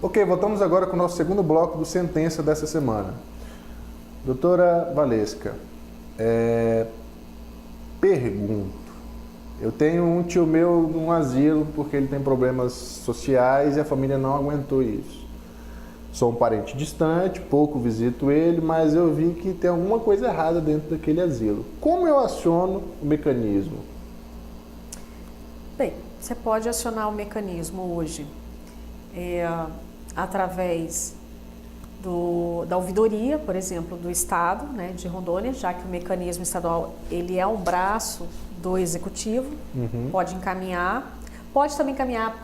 Ok, voltamos agora com o nosso segundo bloco do Sentença dessa semana. Doutora Valesca, pergunto. Eu tenho um tio meu num asilo porque ele tem problemas sociais e a família não aguentou isso. Sou um parente distante, pouco visito ele, mas eu vi que tem alguma coisa errada dentro daquele asilo. Como eu aciono o mecanismo? Bem, você pode acionar o mecanismo hoje através da ouvidoria, por exemplo, do Estado, né, de Rondônia, já que o mecanismo estadual ele é um braço do Executivo, pode encaminhar, pode também encaminhar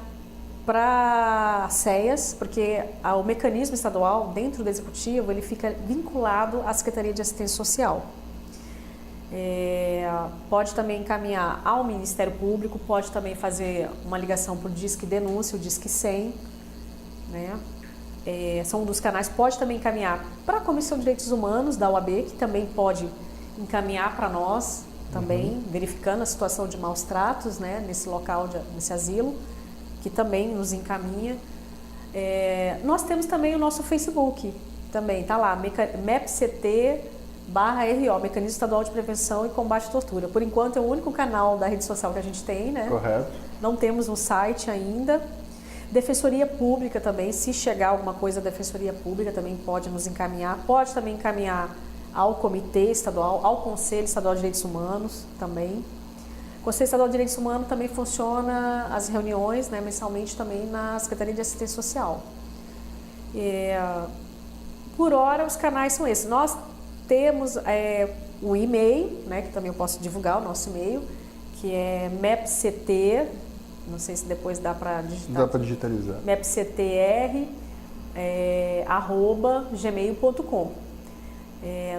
para CEAS, porque o mecanismo estadual dentro do Executivo ele fica vinculado à Secretaria de Assistência Social. Pode também encaminhar ao Ministério Público, pode também fazer uma ligação por Disque Denúncia, o Disque 100, né? São um dos canais. Pode também encaminhar para a Comissão de Direitos Humanos da OAB, que também pode encaminhar para nós, também verificando a situação de maus tratos, né, nesse local, nesse asilo, que também nos encaminha. Nós temos também o nosso Facebook, também está lá, MEPCT/RO, Mecanismo Estadual de Prevenção e Combate à Tortura. Por enquanto é o único canal da rede social que a gente tem, né? Correto. Não temos um site ainda. Defensoria Pública também, se chegar alguma coisa da Defensoria Pública também pode nos encaminhar. Pode também encaminhar ao Comitê Estadual, ao Conselho Estadual de Direitos Humanos também. O Conselho Estadual de Direitos Humanos também funciona as reuniões, né, mensalmente também na Secretaria de Assistência Social. Por hora os canais são esses. Nós temos o e-mail, né, que também eu posso divulgar o nosso e-mail, que é MEPCT, não sei se depois dá para digitar. Dá para digitalizar. MEPCTR@gmail.com.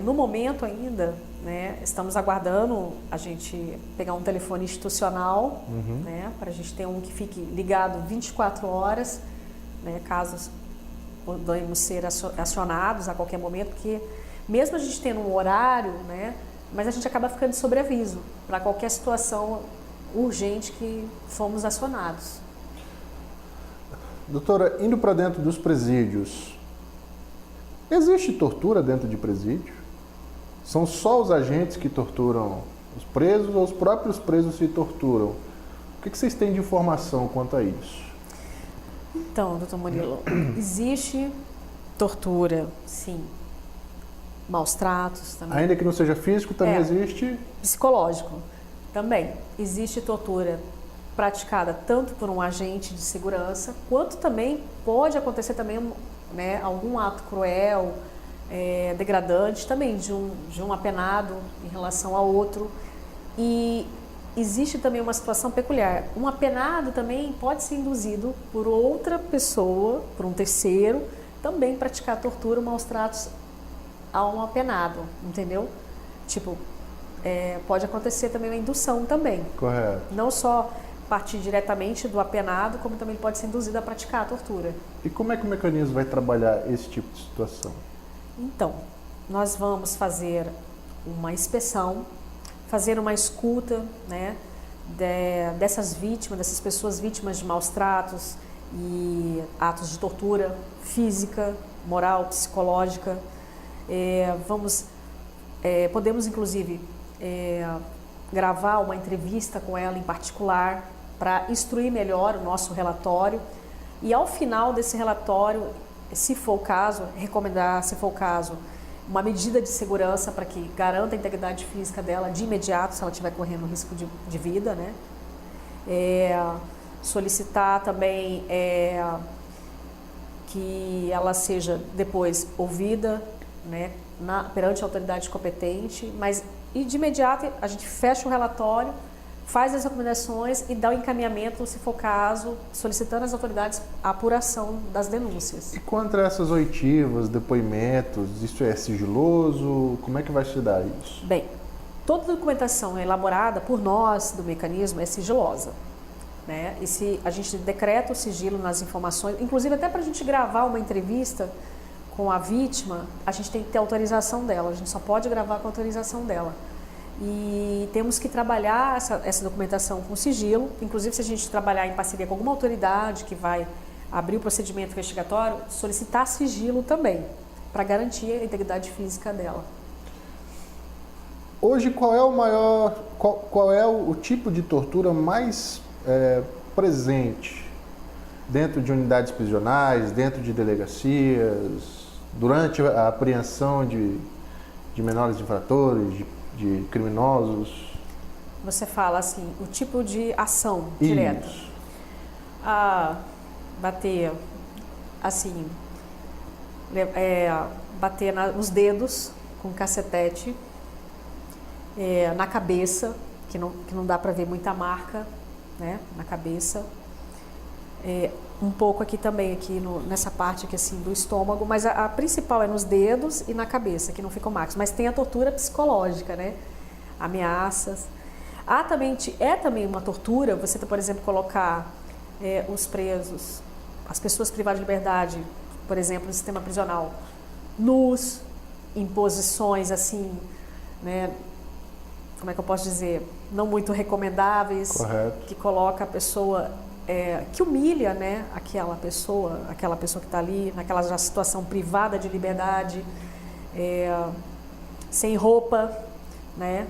No momento ainda, né, estamos aguardando a gente pegar um telefone institucional, né, para a gente ter um que fique ligado 24 horas, né, caso podemos ser acionados a qualquer momento, porque mesmo a gente tendo um horário, né, mas a gente acaba ficando de sobreaviso para qualquer situação urgente que fomos acionados. Doutora, indo para dentro dos presídios, existe tortura dentro de presídio? São só os agentes que torturam os presos ou os próprios presos se torturam? O que vocês têm de informação quanto a isso? Então, doutor Murilo, existe tortura, sim. Maus tratos também. Ainda que não seja físico, também existe? Psicológico. Também existe tortura praticada tanto por um agente de segurança, quanto também pode acontecer também, né, algum ato cruel, degradante também de um apenado em relação a outro. E existe também uma situação peculiar. Um apenado também pode ser induzido por outra pessoa, por um terceiro, também praticar tortura, maus tratos a um apenado, entendeu? Tipo, pode acontecer também uma indução também. Correto. Não só partir diretamente do apenado, como também pode ser induzido a praticar a tortura. E como é que o mecanismo vai trabalhar esse tipo de situação? Então, nós vamos fazer uma inspeção, fazer uma escuta, né, dessas vítimas, dessas pessoas vítimas de maus tratos e atos de tortura física, moral, psicológica. Podemos, inclusive, gravar uma entrevista com ela em particular para instruir melhor o nosso relatório e, ao final desse relatório, se for o caso, recomendar, se for o caso, uma medida de segurança para que garanta a integridade física dela de imediato, se ela estiver correndo risco de vida, né? Solicitar também que ela seja depois ouvida, né, perante a autoridade competente, mas e de imediato a gente fecha o relatório, faz as recomendações e dá o encaminhamento, se for caso, solicitando às autoridades a apuração das denúncias. E quanto a essas oitivas, depoimentos, isso é sigiloso? Como é que vai se dar isso? Bem, toda documentação elaborada por nós do mecanismo é sigilosa, né? E se a gente decreta o sigilo nas informações, inclusive até para a gente gravar uma entrevista com a vítima, a gente tem que ter autorização dela, a gente só pode gravar com a autorização dela. E temos que trabalhar essa documentação com sigilo, inclusive se a gente trabalhar em parceria com alguma autoridade que vai abrir o procedimento investigatório, solicitar sigilo também, para garantir a integridade física dela. Hoje, qual é o tipo de tortura mais presente dentro de unidades prisionais, dentro de delegacias, durante a apreensão de menores infratores, de criminosos? Você fala assim, o tipo de ação direta. Isso. Bater assim, bater nos dedos com cacetete, na cabeça, que não dá para ver muita marca, né, na cabeça. Um pouco aqui também, nessa parte aqui assim do estômago, mas a principal é nos dedos e na cabeça, que não ficam marcas. Mas tem a tortura psicológica, né? Ameaças. Também uma tortura, você, por exemplo, colocar os presos, as pessoas privadas de liberdade, por exemplo, no sistema prisional, nus, em posições assim, né? Como é que eu posso dizer? Não muito recomendáveis. Correto. Que coloca a pessoa, que humilha, né, aquela pessoa que está ali, naquela situação privada de liberdade, sem roupa, né?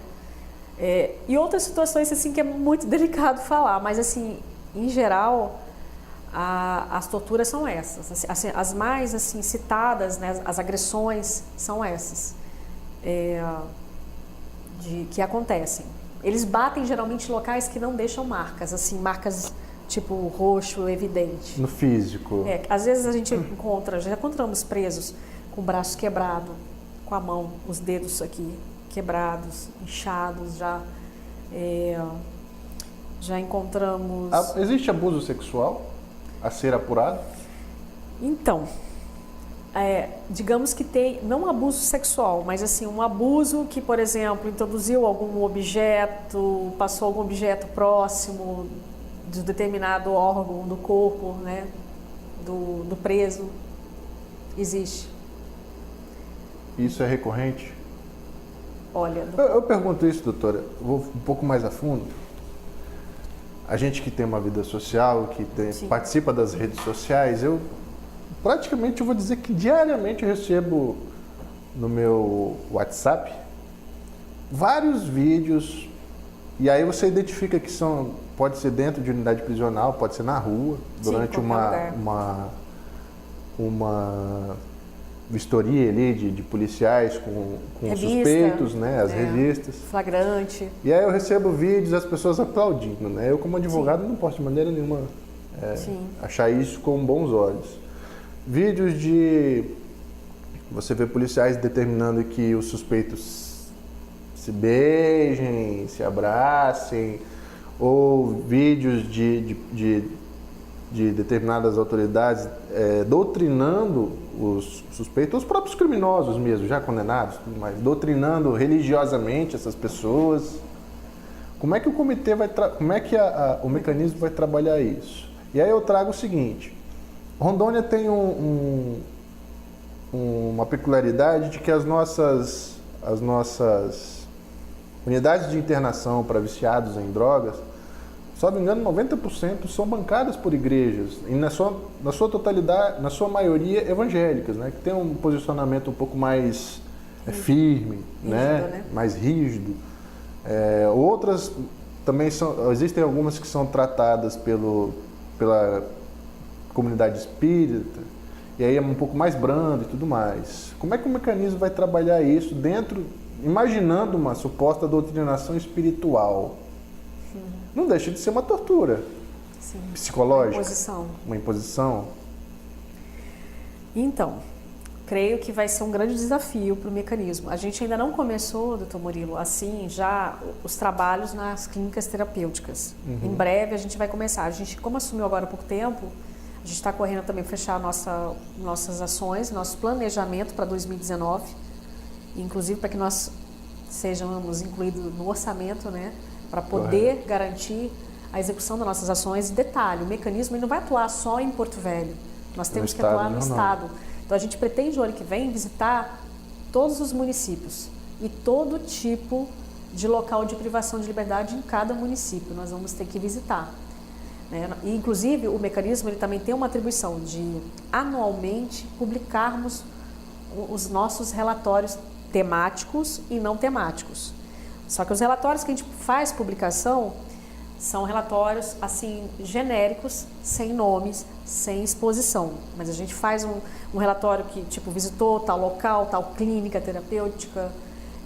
E outras situações assim que é muito delicado falar, mas assim, em geral, as torturas são essas. Assim, as mais assim citadas, né, as agressões são essas. Que acontecem. Eles batem geralmente em locais que não deixam marcas, assim, marcas tipo roxo, evidente. No físico. Às vezes a gente já encontramos presos com o braço quebrado, com a mão, os dedos aqui quebrados, inchados, já encontramos... Existe abuso sexual a ser apurado? Então, digamos que tem, não abuso sexual, mas assim, um abuso que, por exemplo, introduziu algum objeto, passou algum objeto próximo de determinado órgão do corpo, né, do preso, existe. Isso é recorrente? Olha... Eu pergunto isso, doutora, vou um pouco mais a fundo. A gente que tem uma vida social, que participa das redes sociais, eu vou dizer que diariamente eu recebo no meu WhatsApp vários vídeos, e aí você identifica que pode ser dentro de unidade prisional, pode ser na rua, durante uma vistoria ali de policiais com suspeitos, né, as revistas. Flagrante. E aí eu recebo vídeos, as pessoas aplaudindo, né? Eu como advogado não posso de maneira nenhuma achar isso com bons olhos. Vídeos você vê policiais determinando que os suspeitos se beijem, se abracem, ou vídeos de determinadas autoridades doutrinando os suspeitos, os próprios criminosos mesmo, já condenados, mas doutrinando religiosamente essas pessoas. Como é que o comitê como é que o mecanismo vai trabalhar isso? E aí eu trago o seguinte: Rondônia tem uma peculiaridade de que as nossas unidades de internação para viciados em drogas, se não me engano, 90% são bancadas por igrejas, e na sua totalidade, na sua maioria evangélicas, né, que tem um posicionamento um pouco mais firme, rígido, né? Mais rígido. Outras também existem algumas que são tratadas pela comunidade espírita, e aí é um pouco mais brando e tudo mais. Como é que o mecanismo vai trabalhar isso imaginando uma suposta doutrinação espiritual? Não deixa de ser uma tortura. Sim. Psicológica. Uma imposição. Então, creio que vai ser um grande desafio para o mecanismo. A gente ainda não começou, doutor Murilo, assim, já os trabalhos nas clínicas terapêuticas. Uhum. Em breve a gente vai começar. A gente, como assumiu agora há pouco tempo, a gente está correndo também para fechar nossas ações, nosso planejamento para 2019, inclusive para que nós sejamos incluídos no orçamento, né? Para poder garantir a execução das nossas ações. Detalhe, o mecanismo ele não vai atuar só em Porto Velho. Nós temos que atuar no Estado. Então, a gente pretende, o ano que vem, visitar todos os municípios e todo tipo de local de privação de liberdade em cada município. Nós vamos ter que visitar. né? E, inclusive, o mecanismo ele também tem uma atribuição de, anualmente, publicarmos os nossos relatórios temáticos e não temáticos. Só que os relatórios que a gente faz publicação são relatórios, assim, genéricos, sem nomes, sem exposição. Mas a gente faz um relatório que, tipo, visitou tal local, tal clínica terapêutica,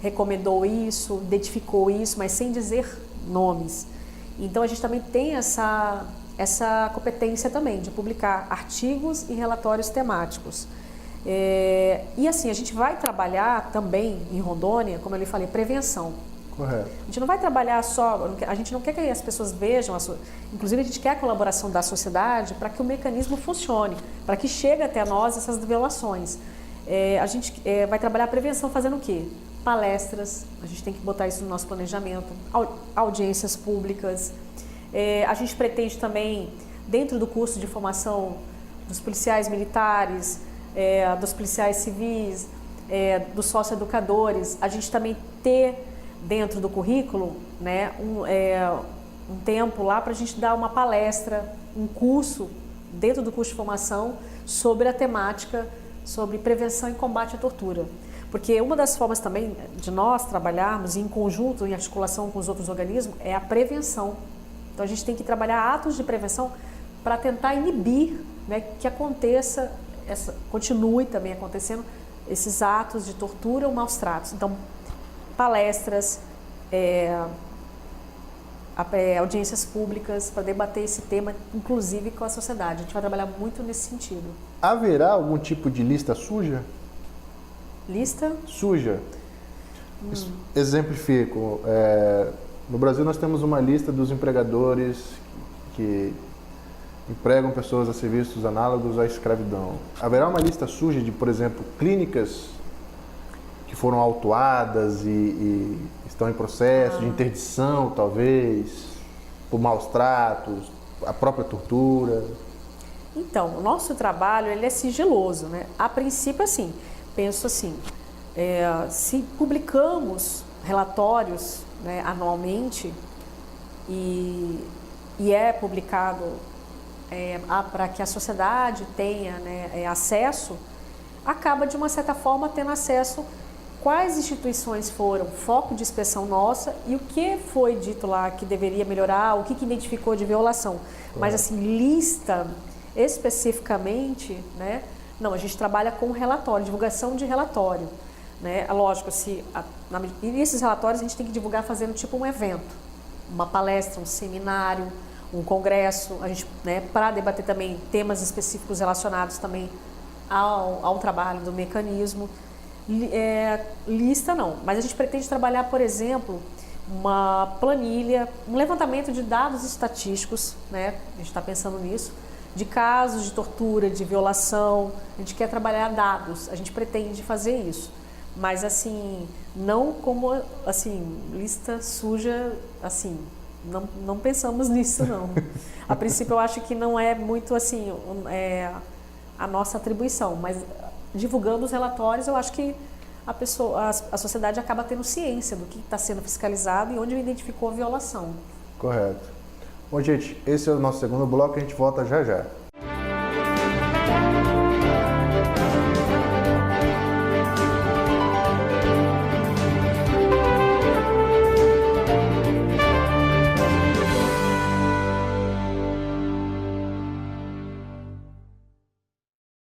recomendou isso, identificou isso, mas sem dizer nomes. Então, a gente também tem essa competência também de publicar artigos e relatórios temáticos. E assim, a gente vai trabalhar também em Rondônia, como eu lhe falei, prevenção. Correto. A gente não vai trabalhar só, a gente não quer que as pessoas vejam, inclusive a gente quer a colaboração da sociedade para que o mecanismo funcione, para que chegue até nós essas violações. A gente vai trabalhar a prevenção fazendo o quê? Palestras, a gente tem que botar isso no nosso planejamento, audiências públicas. A gente pretende também, dentro do curso de formação dos policiais militares, dos policiais civis, dos socioeducadores, a gente também ter dentro do currículo, né, um tempo lá para a gente dar uma palestra, um curso dentro do curso de formação sobre a temática, sobre prevenção e combate à tortura. Porque uma das formas também de nós trabalharmos em conjunto, em articulação com os outros organismos, é a prevenção. Então a gente tem que trabalhar atos de prevenção para tentar inibir, né, que aconteça, continue também acontecendo esses atos de tortura ou maus tratos. Então, palestras, audiências públicas para debater esse tema, inclusive com a sociedade. A gente vai trabalhar muito nesse sentido. Haverá algum tipo de lista suja? Lista? Suja. Exemplifico. No Brasil nós temos uma lista dos empregadores que empregam pessoas a serviços análogos à escravidão. Haverá uma lista suja de, por exemplo, clínicas que foram autuadas e estão em processo de interdição, talvez, por maus tratos, a própria tortura? Então, o nosso trabalho ele é sigiloso, né? A princípio, assim, penso assim, se publicamos relatórios, né, anualmente e é publicado para que a sociedade tenha, né, acesso, acaba de uma certa forma tendo acesso quais instituições foram foco de inspeção nossa e o que foi dito lá que deveria melhorar, o que identificou de violação. Mas assim, lista especificamente, né? Não, a gente trabalha com relatório, divulgação de relatório, né? Lógico, e esses relatórios a gente tem que divulgar fazendo tipo um evento, uma palestra, um seminário, um congresso, a gente, né, para debater também temas específicos relacionados também ao trabalho do mecanismo. Lista não, mas a gente pretende trabalhar, por exemplo, uma planilha, um levantamento de dados estatísticos, né? A gente está pensando nisso, de casos de tortura, de violação. A gente quer trabalhar dados, a gente pretende fazer isso, mas assim, não como assim, lista suja, assim, não pensamos nisso não. A princípio eu acho que não é muito assim, a nossa atribuição, mas divulgando os relatórios, eu acho que a sociedade acaba tendo ciência do que está sendo fiscalizado e onde identificou a violação. Correto. Bom, gente, esse é o nosso segundo bloco, a gente volta já já.